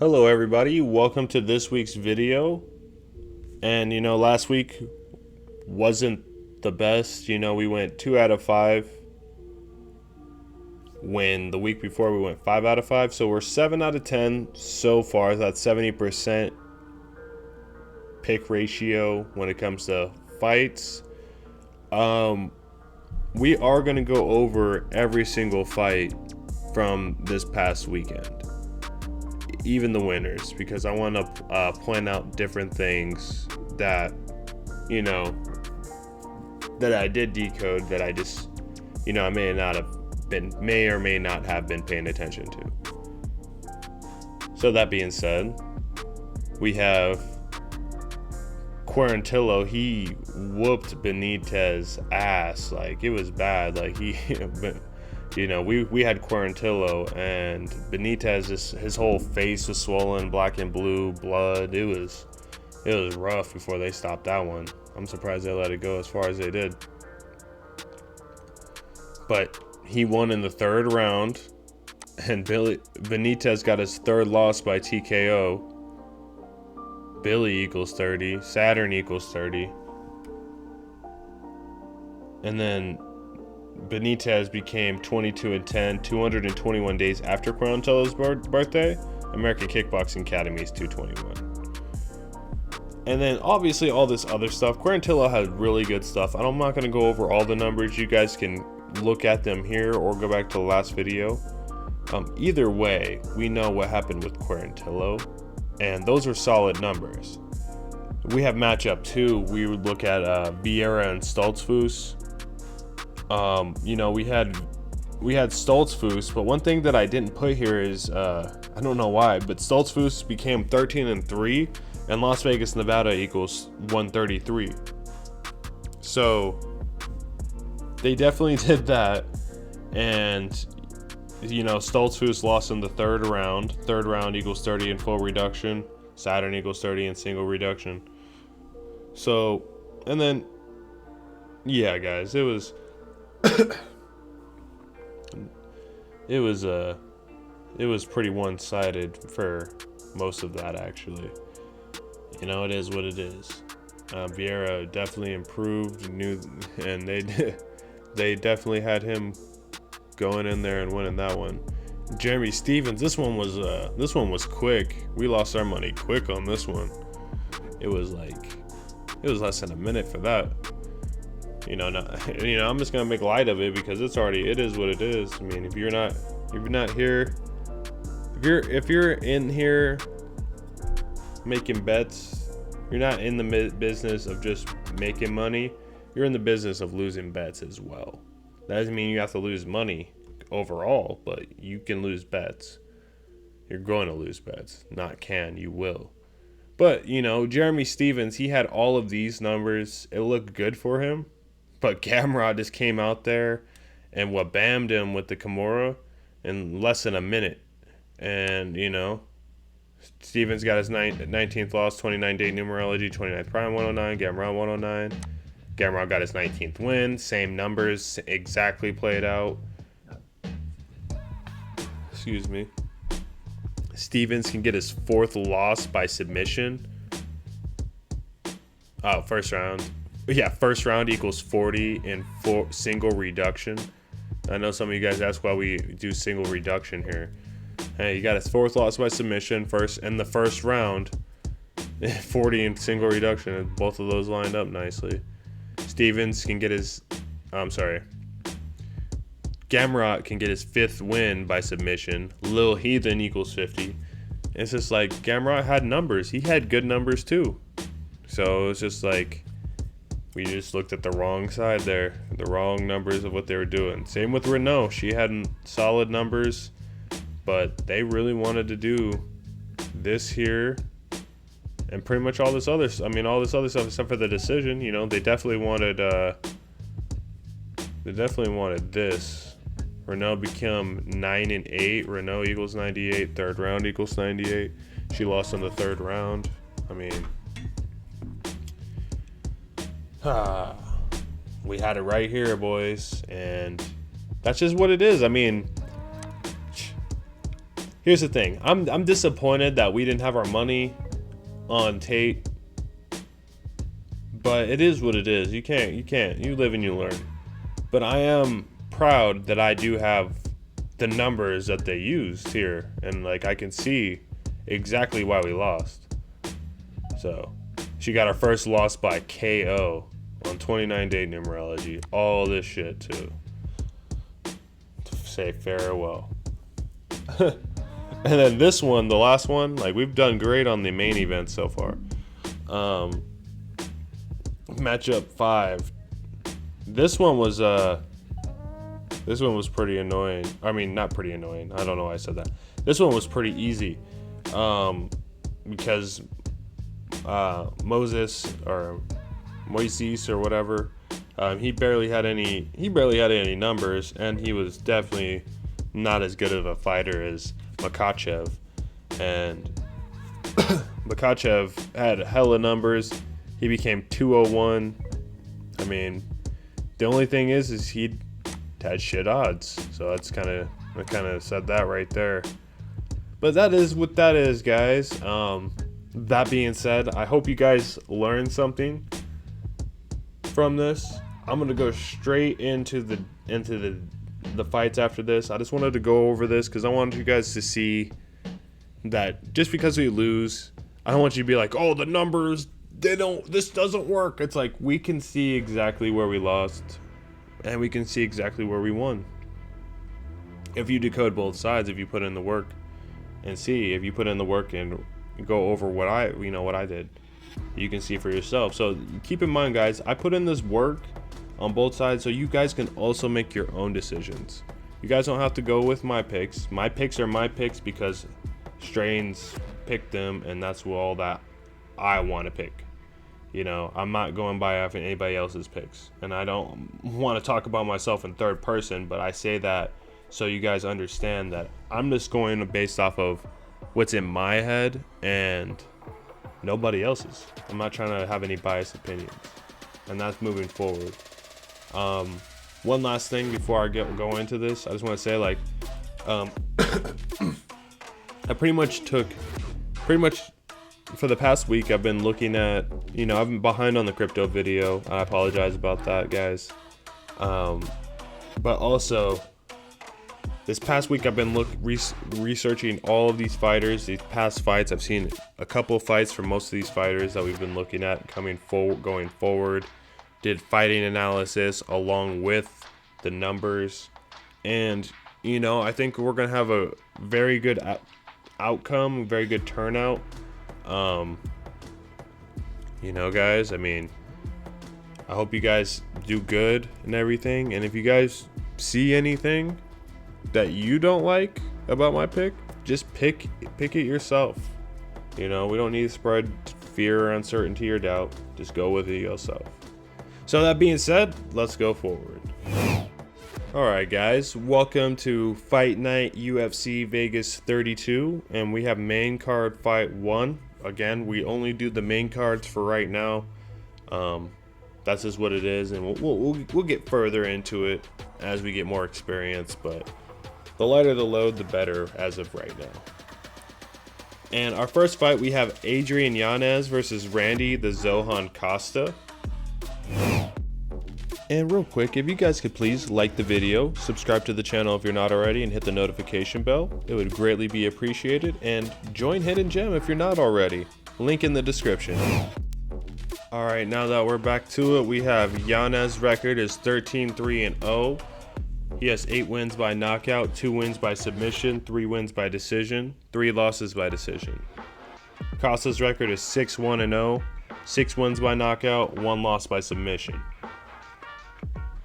Hello everybody, welcome to this week's video. And last week wasn't the best. We went 2 out of 5 when the week before we went 5 out of 5. So we're 7 out of 10 so far. That's 70% pick ratio when it comes to fights. We are going to go over every single fight from this past weekend, even the winners, because I want to point out different things that that I did decode that I just I may or may not have been paying attention to. So that being said, we have Quarantillo. He whooped Benitez's ass. Like, it was bad. Like, we had Quarantillo, and Benitez, his whole face was swollen, black and blue, blood. It was rough before they stopped that one. I'm surprised they let it go as far as they did. But he won in the third round, and Benitez got his third loss by TKO. Billy equals 30, Saturn equals 30. And then Benitez became 22-10, 221 days after Quarantillo's birthday. American Kickboxing Academy's 221. And then obviously all this other stuff. Quarantillo had really good stuff. I'm not going to go over all the numbers. You guys can look at them here or go back to the last video. Either way, we know what happened with Quarantillo, and those are solid numbers. We have matchup 2. We would look at Vieira and Stoltzfus. We had Stoltzfus, but one thing that I didn't put here is I don't know why, but Stoltzfus became 13-3, and Las Vegas, Nevada equals 133. So they definitely did that, and Stoltzfus lost in the third round. Third round equals 30 in full reduction. Saturn equals 30 in single reduction. So, and then, yeah, guys, it was it was pretty one-sided for most of that, actually. It is what it is. Vieira definitely improved, and they definitely had him going in there and winning that one. Jeremy Stephens, this one was quick. We lost our money quick on this one. It was less than a minute for that. I'm just gonna make light of it because it is what it is. I mean, if you're not here, if you're in here making bets, you're not in the business of just making money. You're in the business of losing bets as well. That doesn't mean you have to lose money overall, but you can lose bets. You're going to lose bets. Not can, you will. But, Jeremy Stephens, he had all of these numbers. It looked good for him. But Gematria just came out there and bammed him with the Kimura in less than a minute. And, Stephens got his 19th loss, 29-day numerology, 29th prime 109, Gematria 109. Gematria got his 19th win. Same numbers exactly played out. Excuse me. Stephens can get his 4th loss by submission. Oh, first round. Yeah, first round equals 40 in single reduction. I know some of you guys ask why we do single reduction here. Hey, you got his 4th loss by submission in the first round. 40 in single reduction, and both of those lined up nicely. Stephens can get Gematria can get his 5th win by submission. Lil Heathen equals 50. It's just like Gematria had numbers. He had good numbers too. So it's just like we just looked at the wrong side there. The wrong numbers of what they were doing. Same with Renault. She had solid numbers, but they really wanted to do this here and pretty much all this other stuff except for the decision. They definitely wanted this. Renault become 9-8. Renault equals 98. Third round equals 98. She lost in the third round. I mean, we had it right here, boys, and that's just what it is. I mean, here's the thing. I'm disappointed that we didn't have our money on Tate, but it is what it is. You live and you learn. But I am proud that I do have the numbers that they used here, and like I can see exactly why we lost. So she got her first loss by KO on 29-day numerology. All this shit to say farewell. And then this one, the last one, like we've done great on the main event so far. Matchup 5. This one was pretty annoying. I mean, not pretty annoying. I don't know why I said that. This one was pretty easy, because Moises or whatever, he barely had any numbers, and he was definitely not as good of a fighter as Makhachev. And Makhachev had hella numbers. He became 201. I mean, the only thing is he had shit odds. So I kind of said that right there. But that is what that is, guys. That being said, I hope you guys learned something from this. I'm gonna go straight into the fights after this. I just wanted to go over this because I wanted you guys to see that just because we lose, I don't want you to be like, oh, the numbers, this doesn't work. It's like we can see exactly where we lost, and we can see exactly where we won. If you decode both sides, if you put in the work and see, if you put in the work and go over what I did, you can see for yourself. So keep in mind, guys, I put in this work on both sides so you guys can also make your own decisions. You guys don't have to go with my picks. My picks are my picks because Strainz picked them, and that's all that I want to pick. You know, I'm not going by anybody else's picks, and I don't want to talk about myself in third person, but I say that so you guys understand that I'm just going based off of what's in my head and nobody else's. I'm not trying to have any biased opinions, and that's moving forward. One last thing before I go into this, I just want to say, like, I pretty much for the past week, I've been looking at, I've been behind on the crypto video. I apologize about that, guys. But also, this past week, I've been researching all of these fighters, these past fights. I've seen a couple of fights from most of these fighters that we've been looking at going forward. Did fighting analysis along with the numbers. And, I think we're going to have a very good outcome, very good turnout. Guys, I mean, I hope you guys do good and everything. And if you guys see anything that you don't like about my pick, just pick it yourself. We don't need to spread fear or uncertainty or doubt. Just go with it yourself. So that being said, let's go forward. Alright, guys, welcome to Fight Night UFC Vegas 32, and we have main card fight 1. Again, we only do the main cards for right now. That's just what it is, and we'll get further into it as we get more experience, but the lighter the load, the better as of right now. And our first fight, we have Adrian Yanez versus Randy the Zohan Costa. And real quick, if you guys could please like the video, subscribe to the channel if you're not already, and hit the notification bell. It would greatly be appreciated. And join Hidden Gem if you're not already. Link in the description. Alright, now that we're back to it, we have Yanez's record is 13-3-0. He has 8 wins by knockout, 2 wins by submission, 3 wins by decision, 3 losses by decision. Costa's record is 6-1-0, 6 wins by knockout, 1 loss by submission.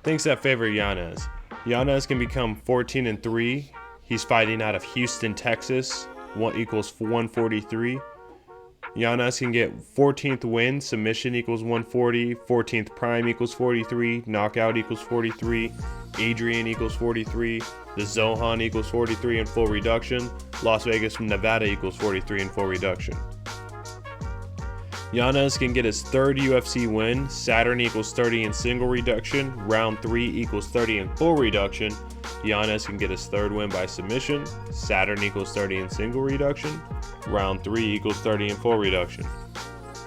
Things that favor Yanez. Yanez can become 14-3. He's fighting out of Houston, Texas. 1 equals 143. Yanez can get 14th win. Submission equals 140. 14th prime equals 43. Knockout equals 43. Adrian equals 43. The Zohan equals 43 in full reduction. Las Vegas, Nevada equals 43 in full reduction. Yanez can get his 3rd UFC win. Saturn equals 30 in single reduction. Round 3 equals 30 in full reduction. Yanez can get his third win by submission. Saturn equals 30 in single reduction. Round 3 equals 30 in full reduction.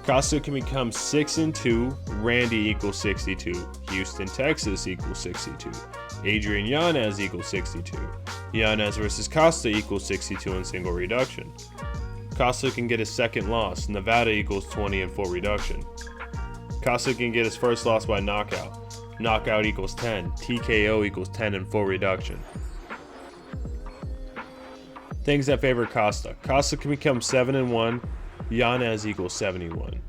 Costa can become 6-2. Randy equals 62. Houston, Texas equals 62. Adrian Yanez equals 62. Yanez versus Costa equals 62 in single reduction. Costa can get his second loss. Nevada equals 20 in full reduction. Costa can get his first loss by knockout. Knockout equals 10. TKO equals 10 in full reduction. Things that favor Costa. Costa can become 7-1. Yanez equals 71.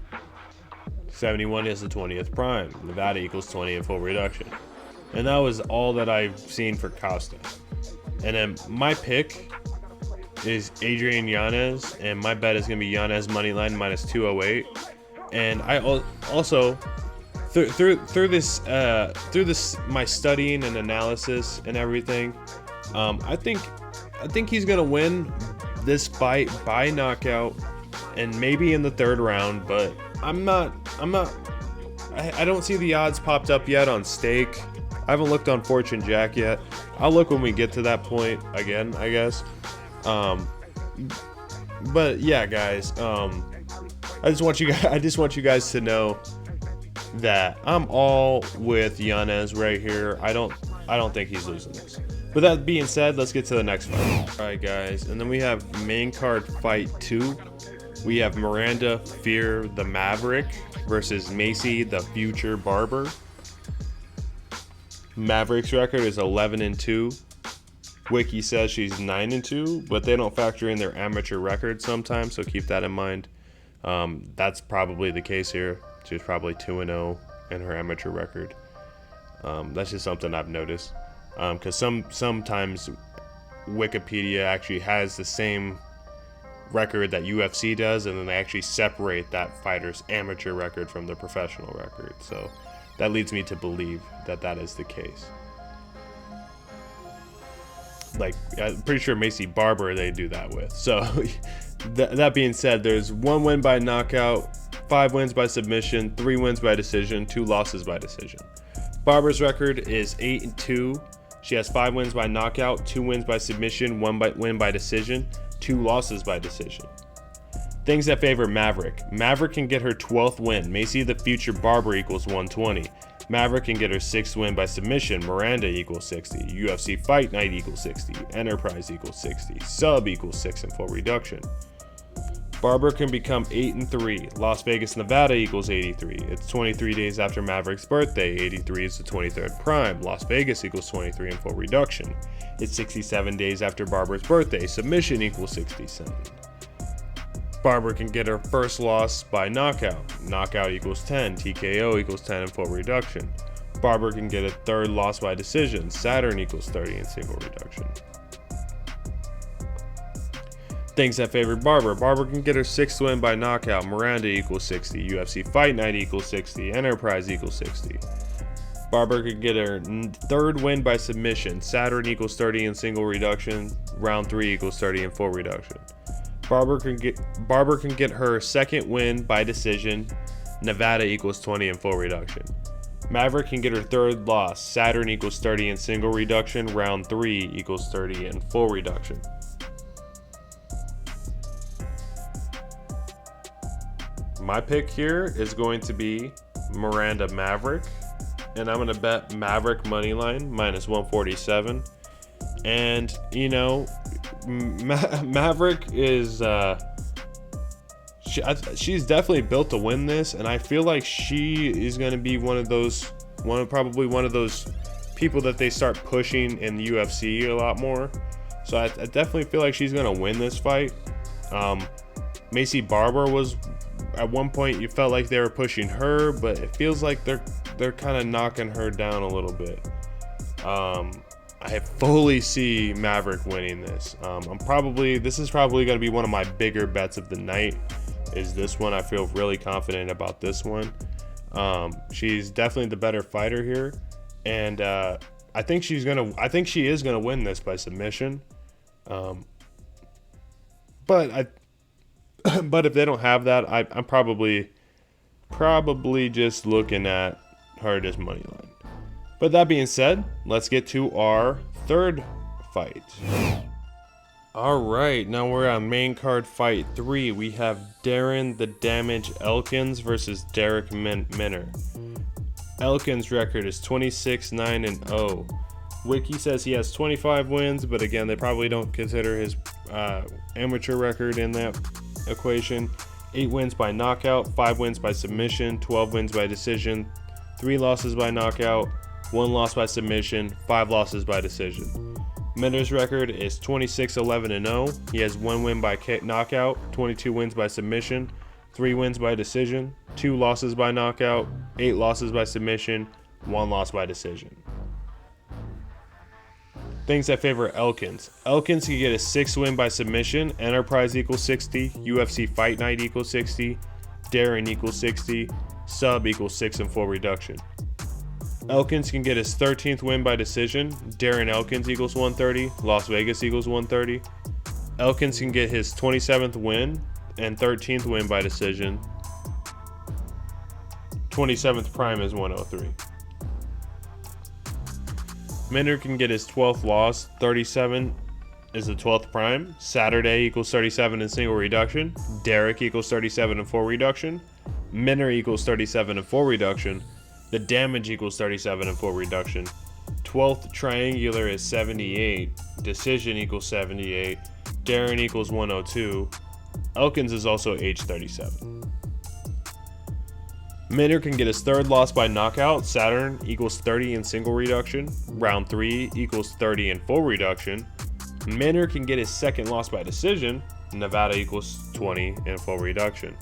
71 is the 20th prime. Nevada equals 20 in full reduction. And that was all that I've seen for Costa. And then my pick is Adrian Yanez, and my bet is going to be Yanez moneyline minus 208. And I also through this my studying and analysis and everything, I think he's going to win this fight by knockout and maybe in the third round, but I don't see the odds popped up yet on stake. I haven't looked on Fortune Jack yet. I'll look when we get to that point again, I guess. But yeah, guys, I just want you guys to know that I'm all with Yanez right here. I don't think he's losing this. With that being said, let's get to the next fight. All right, guys, and then we have main card fight 2. We have Miranda Fear the Maverick versus Macy the Future Barber. Maverick's record is 11-2. Wiki says she's 9-2, but they don't factor in their amateur record sometimes, so keep that in mind. That's probably the case here. She's probably 2-0 in her amateur record. That's just something I've noticed. Because sometimes Wikipedia actually has the same record that UFC does, and then they actually separate that fighter's amateur record from the professional record. So that leads me to believe that that is the case. Like, I'm pretty sure Macy Barber they do that with. So that being said, there's 1 win by knockout, 5 wins by submission, 3 wins by decision, 2 losses by decision. Barber's record is 8-2. She has 5 wins by knockout, 2 wins by submission, 1 win by decision, 2 losses by decision. Things that favor Maverick. Maverick can get her 12th win. Macy the Future Barber equals 120. Maverick can get her 6th win by submission. Miranda equals 60. UFC Fight Night equals 60. Enterprise equals 60. Sub equals 6 in full reduction. Barber can become 8-3. Las Vegas, Nevada equals 83. It's 23 days after Maverick's birthday. 83 is the 23rd prime. Las Vegas equals 23 in full reduction. It's 67 days after Barber's birthday. Submission equals 67. Barber can get her first loss by knockout. Knockout equals 10. TKO equals 10 in full reduction. Barber can get a third loss by decision. Saturn equals 30 in single reduction. Things that favor Barber. Barber can get her 6th win by knockout. Miranda equals 60. UFC Fight Night equals 60. Enterprise equals 60. Barber could get her 3rd win by submission. Saturn equals 30 in single reduction. Round 3 equals 30 in full reduction. Barber can get her 2nd win by decision. Nevada equals 20 in full reduction. Maverick can get her 3rd loss. Saturn equals 30 in single reduction. Round 3 equals 30 in full reduction. My pick here is going to be Miranda Maverick, and I'm going to bet Maverick moneyline minus 147. And you know, Maverick is she's definitely built to win this, and I feel like she is going to be one of those people that they start pushing in the UFC a lot more. So I definitely feel like she's going to win this fight. Macy Barber was, at one point you felt like they were pushing her, but it feels like they're kind of knocking her down a little bit. I fully see Maverick winning this. This is probably going to be one of my bigger bets of the night. Is this one? I feel really confident about this one. She's definitely the better fighter here, and I think she is gonna win this by submission. But if they don't have that, I'm probably just looking at her as money line. But that being said, let's get to our third fight. All right, now we're on main card fight 3. We have Darren the Damage Elkins versus Derek Minner. Elkins' record is 26-9-0. Wiki says he has 25 wins, but again, they probably don't consider his amateur record in that equation. 8 wins by knockout, 5 wins by submission, 12 wins by decision, 3 losses by knockout, 1 loss by submission, 5 losses by decision. Minner's record is 26-11-0. He has 1 win by knockout, 22 wins by submission, 3 wins by decision, 2 losses by knockout, 8 losses by submission, 1 loss by decision. Things that favor Elkins. Elkins can get a 6 win by submission, Enterprise equals 60, UFC Fight Night equals 60, Darren equals 60, Sub equals 6 and full reduction. Elkins can get his 13th win by decision, Darren Elkins equals 130, Las Vegas equals 130. Elkins can get his 27th win and 13th win by decision, 27th prime is 103. Minner can get his 12th loss, 37 is the 12th prime, Saturday equals 37 in single reduction, Derek equals 37 in full reduction, Minner equals 37 in full reduction, the damage equals 37 in full reduction, 12th triangular is 78, decision equals 78, Darren equals 102, Elkins is also age 37. Minner can get his 3rd loss by knockout, Saturn equals 30 in single reduction, round 3 equals 30 in full reduction. Minner can get his 2nd loss by decision, Nevada equals 20 in full reduction.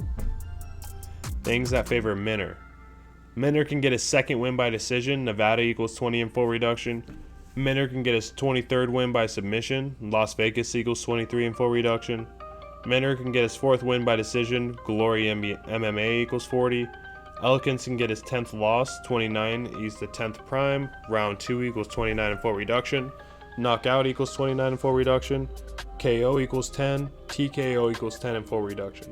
Things that favor Minner. Minner can get his 2nd win by decision, Nevada equals 20 in full reduction. Minner can get his 23rd win by submission, Las Vegas equals 23 in full reduction. Minner can get his 4th win by decision, Glory MMA equals 40. Elkins can get his 10th loss, 29 is the 10th prime, round 2 equals 29 in full reduction, knockout equals 29 in full reduction, KO equals 10, TKO equals 10 in full reduction.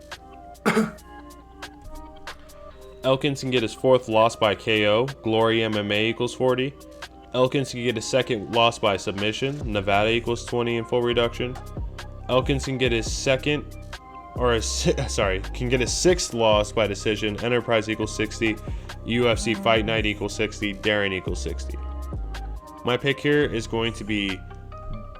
Elkins can get his 4th loss by KO, Glory MMA equals 40. Elkins can get his 2nd loss by submission, Nevada equals 20 in full reduction. Elkins can get his can get his 6th loss by decision, Enterprise equals 60, UFC Fight Night equals 60, Darren equals 60. My pick here is going to be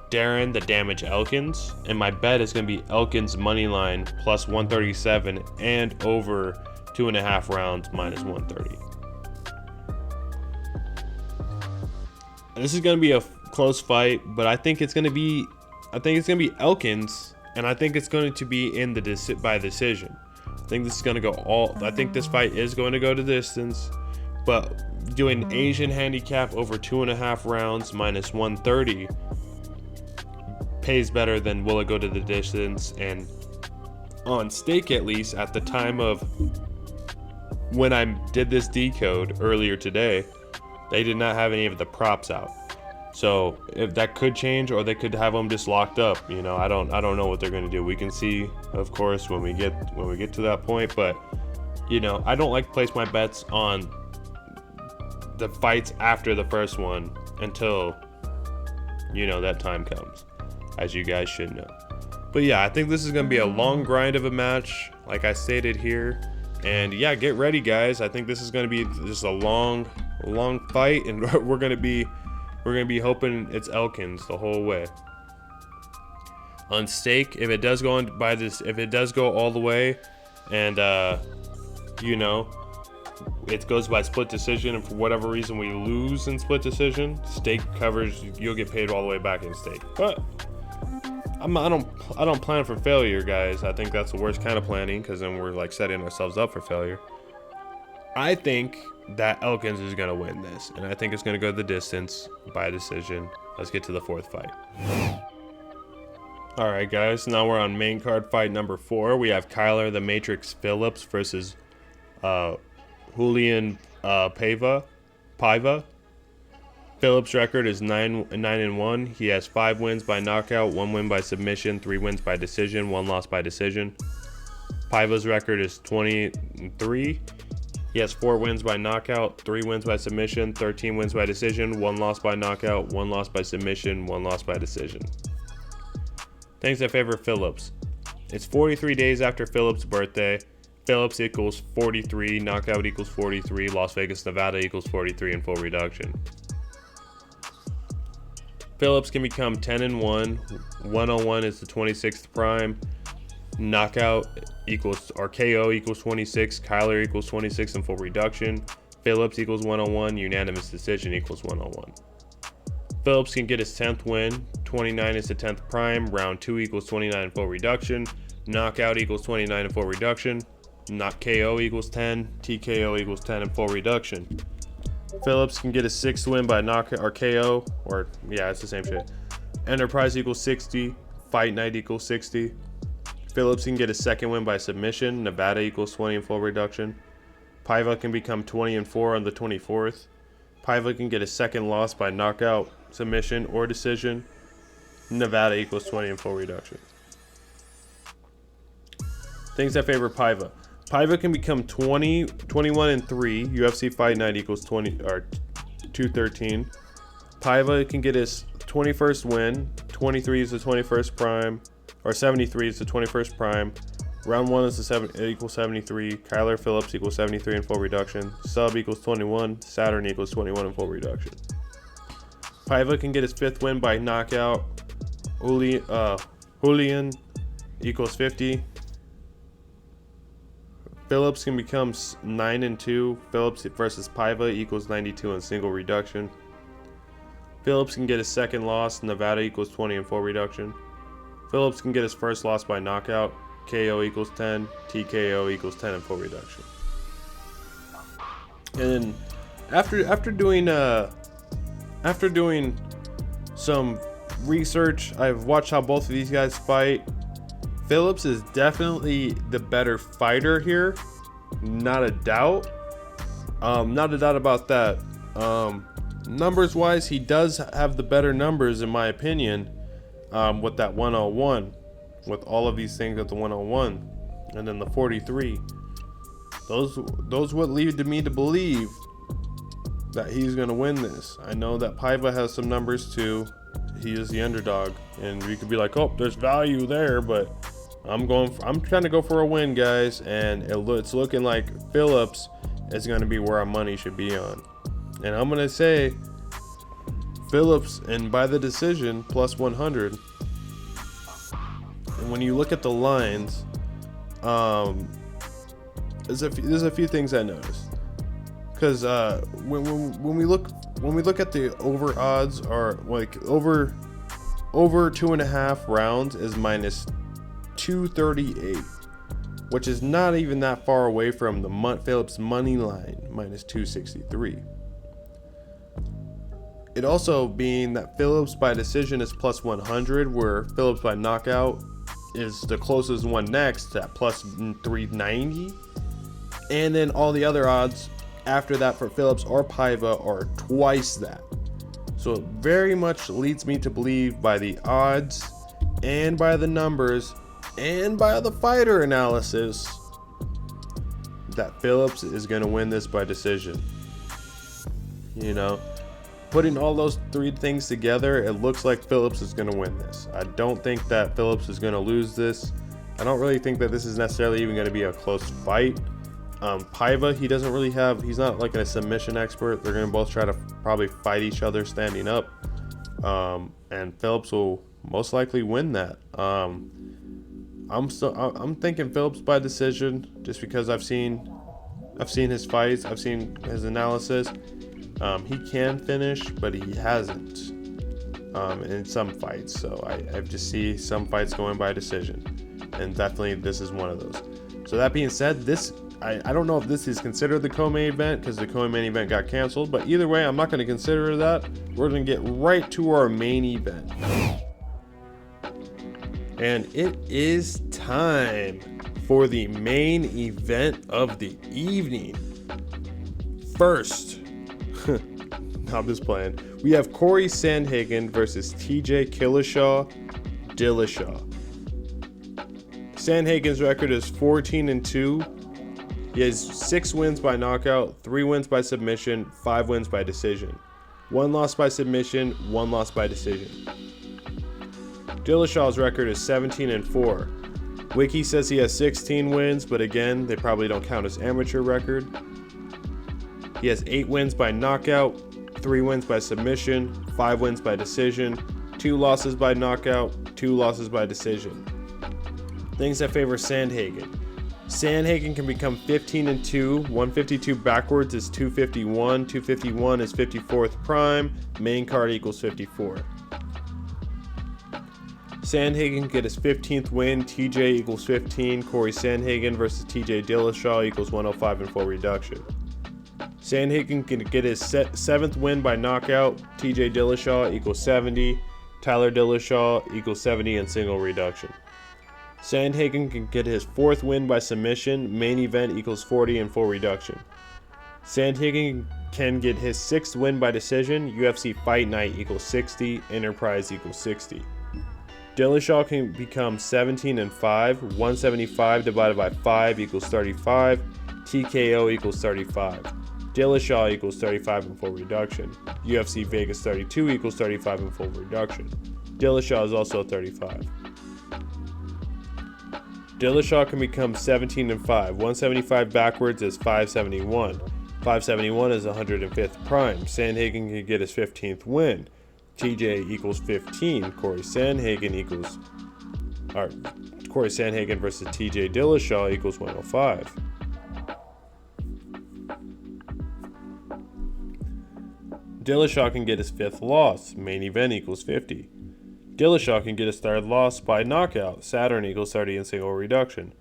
Darren the Damage Elkins, and my bet is going to be Elkins money line plus 137 and over 2.5 rounds minus 130. This is going to be a close fight, but I think it's going to be Elkins. And I think it's going to be in the by decision. I think this is going to go I think this fight is going to go to distance, but doing Asian handicap over 2.5 rounds minus 130 pays better than will it go to the distance. And on stake, at least at the time of when I did this decode earlier today, they did not have any of the props out. So if that could change, or they could have them just locked up. You know, I don't know what they're going to do. We can see, of course, when we get to that point. But you know, I don't like to place my bets on the fights after the first one until, you know, that time comes, as you guys should know. But yeah, I think this is going to be a long grind of a match, like I stated here. And yeah, get ready, guys. I think this is going to be just a long fight, and we're going to be hoping it's Elkins the whole way. On stake, if it does go all the way, and you know, it goes by split decision, and for whatever reason we lose in split decision, stake covers, you'll get paid all the way back in stake. But I don't plan for failure, guys. I think that's the worst kind of planning, because then we're like setting ourselves up for failure. I think that Elkins is going to win this, and I think it's going to go the distance by decision. Let's get to the 4th fight. All right, guys, now we're on main card fight number 4. We have Kyler the Matrix Phillips versus Julian Paiva. Phillips' record is 9-1. He has 5 wins by knockout, 1 win by submission, 3 wins by decision, 1 loss by decision. Paiva's record is 23. He He has 4 wins by knockout, 3 wins by submission, 13 wins by decision, 1 loss by knockout, 1 loss by submission, 1 loss by decision. Things that favor Phillips. It's 43 days after Phillips' birthday. Phillips equals 43, knockout equals 43, Las Vegas, Nevada equals 43 in full reduction. Phillips can become 10-1. 101 is the 26th prime. Knockout equals, or KO equals 26. Kyler equals 26 in full reduction. Phillips equals 101. Unanimous decision equals 101. Phillips can get his 10th win. 29 is the 10th prime. Round 2 equals 29 in full reduction. Knockout equals 29 in full reduction. Not KO equals 10. TKO equals 10 in full reduction. Phillips can get a 6th win by knockout or KO, or yeah, it's the same shit. Enterprise equals 60. Fight night equals 60. Phillips can get a 2nd win by submission. Nevada equals 20 in full reduction. Paiva can become 20-4 on the 24th. Paiva can get a 2nd loss by knockout, submission, or decision. Nevada equals 20 in full reduction. Things that favor Paiva. Paiva can become 21-3. UFC Fight Night equals 20 or 213. Paiva can get his 21st win. 23 is the 21st prime, or 73 is the 21st prime. Round 1 is the 7 equals 73. Kyler Phillips equals 73 in full reduction. Sub equals 21. Saturn equals 21 in full reduction. Paiva can get his 5th win by knockout. Julian equals 50. Phillips can become 9-2. Phillips versus Paiva equals 92 in single reduction. Phillips can get his 2nd loss. Nevada equals 20 in full reduction. Phillips can get his 1st loss by knockout. KO equals 10. TKO equals 10 in full reduction. And after doing some research, I've watched how both of these guys fight. Phillips is definitely the better fighter here, not a doubt. Not a doubt about that. Numbers wise, he does have the better numbers in my opinion. With that 101, with all of these things at the 101, and then the 43. Those what lead to me to believe that he's gonna win this. I know that Paiva has some numbers too. He is the underdog, and you could be like, oh, there's value there, but I'm trying to go for a win, guys, and it's looking like Phillips is going to be where our money should be on. And I'm going to say Phillips, and by the decision, plus 100. And when you look at the lines, there's a few things I noticed. Because when we look at the over odds, are like over 2.5 rounds is minus 238, which is not even that far away from the Phillips money line, minus 263. It also being that Phillips by decision is plus 100, where Phillips by knockout is the closest one next at plus 390, and then all the other odds after that for Phillips or Paiva are twice that. So it very much leads me to believe by the odds and by the numbers and by the fighter analysis that Phillips is going to win this by decision. You know, putting all those 3 things together, it looks like Phillips is going to win this. I don't think that Phillips is going to lose this. I don't really think that this is necessarily even going to be a close fight. Paiva, he's not like a submission expert. They're going to both try to probably fight each other standing up. And Phillips will most likely win that. I'm thinking Phillips by decision, just because I've seen his fights, I've seen his analysis. He can finish, but he hasn't in some fights. So I just see some fights going by decision, and definitely this is one of those. So that being said, I don't know if this is considered the co-main event, because the co-main event got canceled, but either way, I'm not going to consider that. We're going to get right to our main event. And it is time for the main event of the evening. First, I'm just playing. We have Corey Sandhagen versus TJ Dillashaw. Sandhagen's record is 14-2. He has 6 wins by knockout, 3 wins by submission, 5 wins by decision. 1 loss by submission, 1 loss by decision. Dillashaw's record is 17-4. Wiki says he has 16 wins, but again, they probably don't count as amateur record. He has 8 wins by knockout, 3 wins by submission, 5 wins by decision, 2 losses by knockout, 2 losses by decision. Things that favor Sandhagen. Sandhagen can become 15-2. 152 backwards is 251. 251 is 54th prime. Main card equals 54. Sandhagen can get his 15th win. TJ equals 15. Corey Sandhagen versus TJ Dillashaw equals 105 and full reduction. Sandhagen can get his 7th win by knockout. TJ Dillashaw equals 70. Tyler Dillashaw equals 70 and single reduction. Sandhagen can get his 4th win by submission. Main event equals 40 and full reduction. Sandhagen can get his 6th win by decision. UFC Fight Night equals 60. Enterprise equals 60. Dillashaw can become 17-5. 175 divided by 5 equals 35. TKO equals 35. Dillashaw equals 35 and full reduction. UFC Vegas 32 equals 35 and full reduction. Dillashaw is also 35. Dillashaw can become 17-5. 175 backwards is 571. 571 is 105th prime. Sandhagen can get his 15th win. TJ equals 15. Corey Sandhagen versus TJ Dillashaw equals 105. Dillashaw can get his 5th loss. Main event equals 50. Dillashaw can get his 3rd loss by knockout. Saturn equals 30 and single reduction.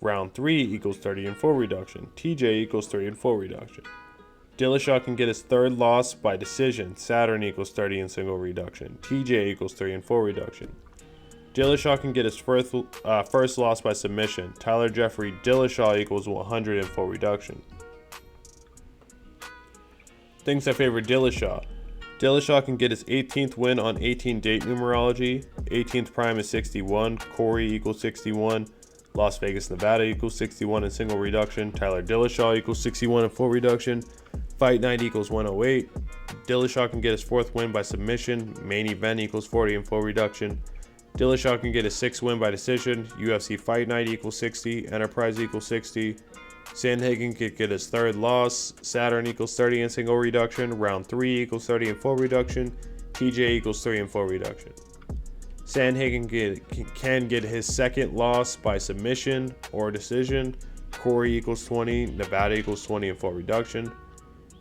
Round 3 equals 30 and full reduction. TJ equals 3 and full reduction. Dillashaw can get his 3rd loss by decision. Saturn equals 30 and single reduction. TJ equals 3 and full reduction. Dillashaw can get his first loss by submission. Tyler Jeffrey Dillashaw equals 100 and full reduction. Things that favor Dillashaw. Dillashaw can get his 18th win on 18 date numerology. 18th prime is 61. Corey equals 61. Las Vegas, Nevada equals 61 in single reduction. Tyler Dillashaw equals 61 in full reduction. Fight night equals 108. Dillashaw can get his 4th win by submission. Main event equals 40 in full reduction. Dillashaw can get his 6th win by decision. UFC Fight Night equals 60. Enterprise equals 60. Sandhagen could get his 3rd loss. Saturn equals 30 in single reduction. Round 3 equals 30 in full reduction. TJ equals 3 in full reduction. Sandhagen can get his 2nd loss by submission or decision. Corey equals 20. Nevada equals 20 in full reduction.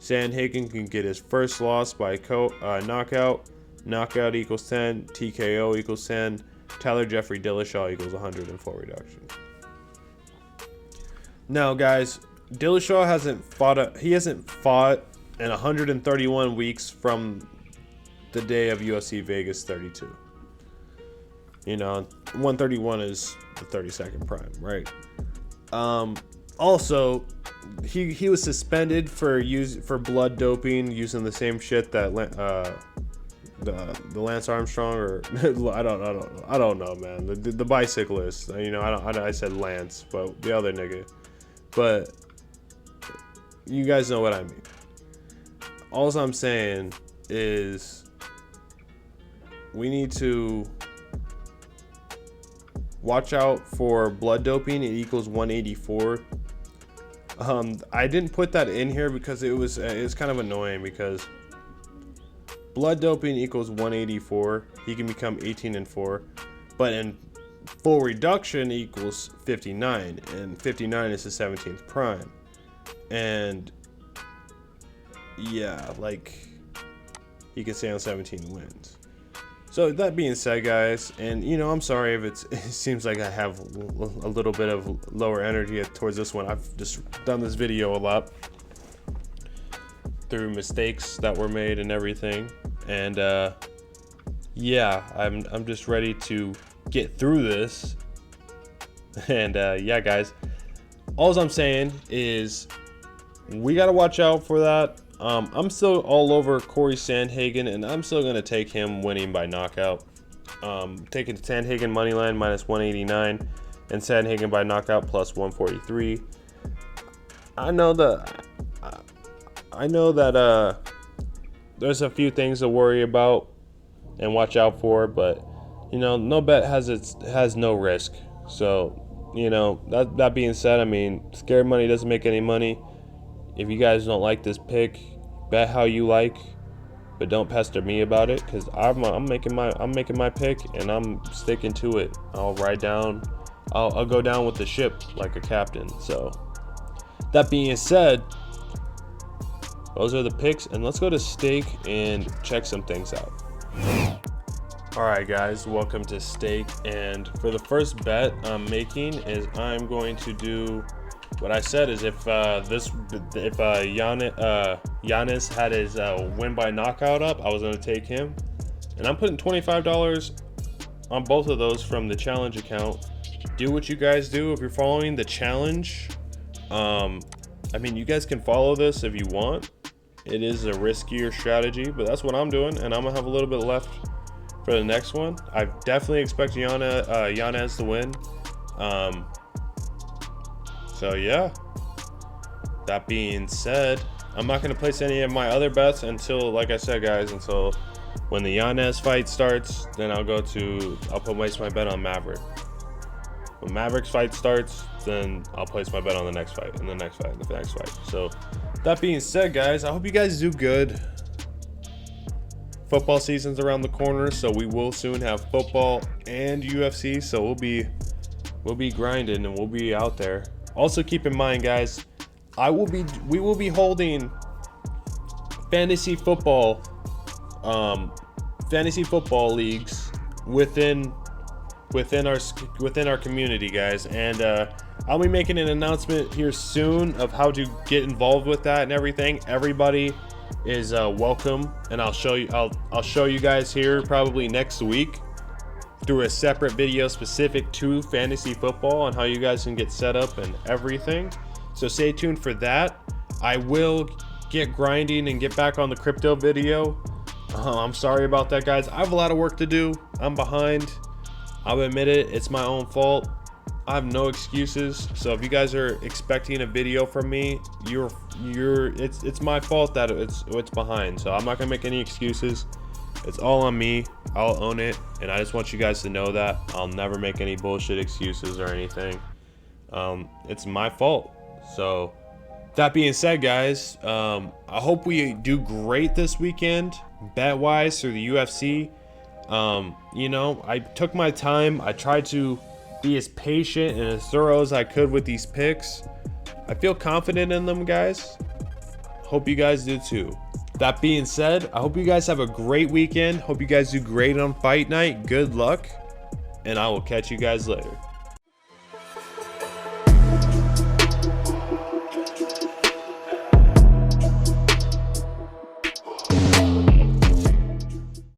Sandhagen can get his 1st loss by knockout. Knockout equals 10. TKO equals 10. Tyler Jeffrey Dillashaw equals 100 in full reduction. Now, guys, Dillashaw hasn't fought in 131 weeks from the day of UFC Vegas 32. You know, 131 is the 32nd prime, right? Also, he was suspended for blood doping using the same shit that the Lance Armstrong or I don't know, man. The bicyclist. You know, I said Lance, but the other nigga. But you guys know what I mean. All I'm saying is we need to watch out for blood doping. It equals 184. I didn't put that in here because it's kind of annoying because blood doping equals 184. He can become 18-4, but in full reduction equals 59, and 59 is the 17th prime. And yeah, like he can stay on 17 wins. So that being said, guys, and you know, I'm sorry if it seems like I have a little bit of lower energy towards this one. I've just done this video a lot through mistakes that were made and everything, and yeah, I'm just ready to get through this. And yeah, guys, all I'm saying is we gotta watch out for that. I'm still all over Corey Sandhagen, and I'm still gonna take him winning by knockout. Taking Sandhagen moneyline minus 189 and Sandhagen by knockout plus 143. I know that there's a few things to worry about and watch out for, but you know, no bet has no risk. So, you know, that being said, I mean, scared money doesn't make any money. If you guys don't like this pick, bet how you like, but don't pester me about it, because I'm making my pick and I'm sticking to it. I'll go down with the ship like a captain. So that being said, those are the picks, and let's go to stake and check some things out. All right, guys, welcome to stake. And for the first bet I'm making is I'm going to do what I said is if Giannis had his win by knockout up, I was going to take him, and I'm putting $25 on both of those from the challenge account. Do what you guys do if you're following the challenge. I mean, you guys can follow this if you want. It is a riskier strategy, but that's what I'm doing, and I'm gonna have a little bit left for the next one. I definitely expect Giannis to win. So yeah, that being said, I'm not going to place any of my other bets until, like I said, guys, until when the Giannis fight starts. Then I'll place my bet on Maverick. When Maverick's fight starts, then I'll place my bet on the next fight, and the next fight, and the next fight. So that being said, guys, I hope you guys do good. Football season's around the corner, so we will soon have football and UFC. So we'll be grinding and we'll be out there. Also, keep in mind, guys, we will be holding fantasy football leagues within our community, guys, and I'll be making an announcement here soon of how to get involved with that and everything. Everybody is welcome, and I'll show you guys here probably next week through a separate video specific to fantasy football on how you guys can get set up and everything. So stay tuned for that. I will get grinding and get back on the crypto video. I'm sorry about that, guys. I have a lot of work to do. I'm behind. I'll admit it. It's my own fault. I have no excuses. So if you guys are expecting a video from me, it's my fault that it's behind. So I'm not gonna make any excuses. It's all on me. I'll own it, and I just want you guys to know that I'll never make any bullshit excuses or anything. It's my fault. So that being said, guys, I hope we do great this weekend, bet-wise, through the UFC. You know, I took my time. I tried to be as patient and as thorough as I could with these picks. I feel confident in them, guys. Hope you guys do too. That being said, I hope you guys have a great weekend. Hope you guys do great on fight night. Good luck, and I will catch you guys later.